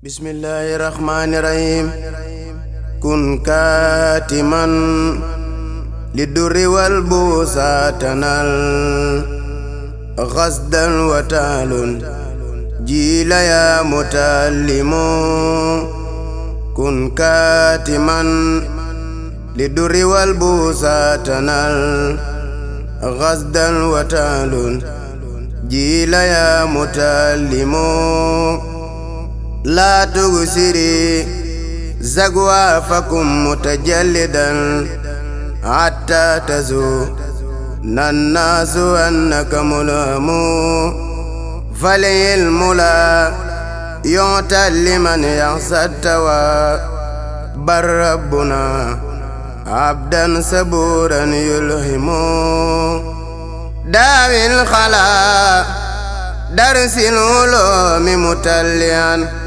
bismillahi rahmani rahim kun katiman lidurri wal busatanal ghasdan wa talun jila ya mutallimu kun katiman lidurri wal busatanal ghasdan wa talun jila ya mutallimu لا تغسري زغوافكم متجلدا حتى تزون الناس أنك ملهم فالعلم لا يعطى لمن يخشى التوى بل ربنا عبدا صبورا يلهم داوي الخلا درس العلوم متليا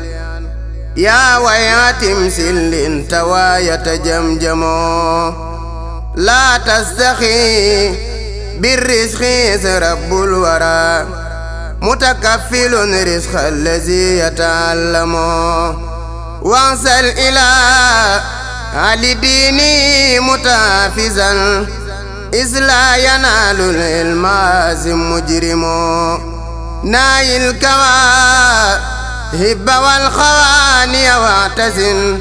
يا وياتم سل توايا جمجمو لا تستخي بالرزق رب الورى متكفل رزق الذي يتعلم وانسل إلى علي ديني متافزا إذ لا ينال العلم مجرم نايل الكواهب والخواني واعتزل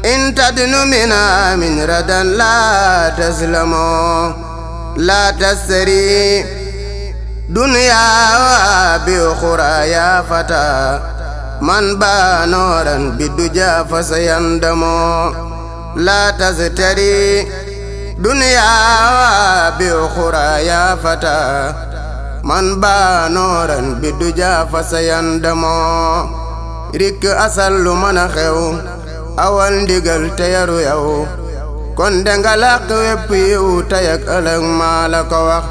إن تدن منا من ردا لا تسلم لا تسري دنيا بأخرى يا فتى من با نورا بالدجى فسيندم لا تزتري دنيا بأخرى يا فتى من با نورا بالدجى فسيندم رك أسل من خيو أول ديغل تيرو يو كون دنگلاق ويبيو تيك ألغ مالك وخ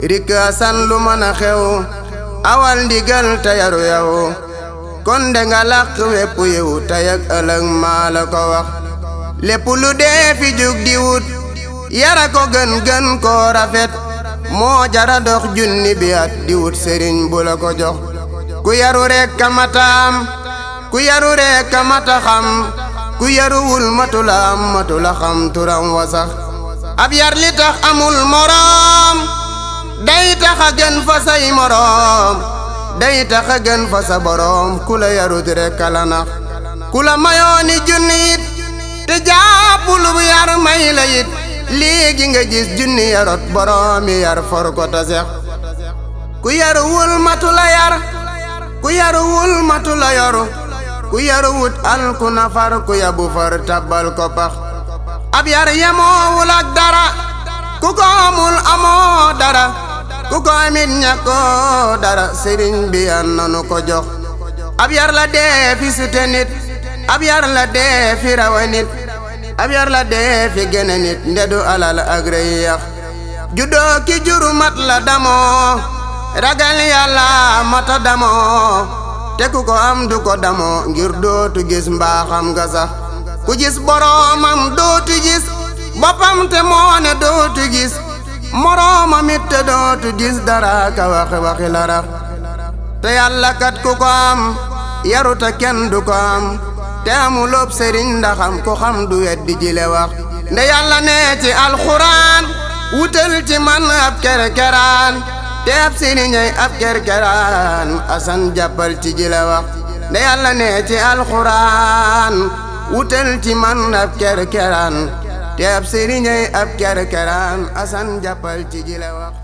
رك أسل من خيو أول ديغل تيرو يو كون دنگلاق ويبيو تيك ألغ مالك وخ لپلو دي في جوك ديوت يارا ko gën ko rafet moo jara dox junni bi at di wut sëriñ bu la ko jox ku yaru rek kamatam ku yaru rek kamata xam ku yaruwul matula xam turam wasax ab yar li tax amul morom day tax a gën fa say morom day tax a gën fa sa borom ku la yarut rek la nax ku la mayooni junni it te jàppul bu yar may la it léegi nga gis junni yarot boroomi yar for ko ta sex ku yaruwul matula yar ku yaruwul matula yoru ku yaruwut al ku nafar ku yabu far tabbal ko pax ab yar yemoowul ak dara ku ko amul amoo dara ku ko amit ñàkkoo dara sëriñ bi yan nanu ko jox ab yar la dee fi sute nit ab yar la dee fi rawa nit ab yar la dee fi gene nit ndedu alal ak rëy yax juddoo ki juru mat la damoo ragal yàlla mata damoo te ku ko am du ko damoo ngir dootu gis mbaaxam nga sax ku gis boroomam dootu gis boppam te moone dootu gis moroomam it te dootu gis dara ka waxi la rax te yàlla kat ku ko am yaruta kenn du ko am te amuloob sëriñ ndaxam ko xam du weddi jile wax nde yàlla nee ci alxuraan wutal ci man ab kerkeraan te ab sëriñay ab kerkeraan asan jàppal ci jile wax nde yàlla nee ci alxuraan wutal ci man ab kerkeraan te ab sëriñay ab kerkeraan asan jàppal ci jile wax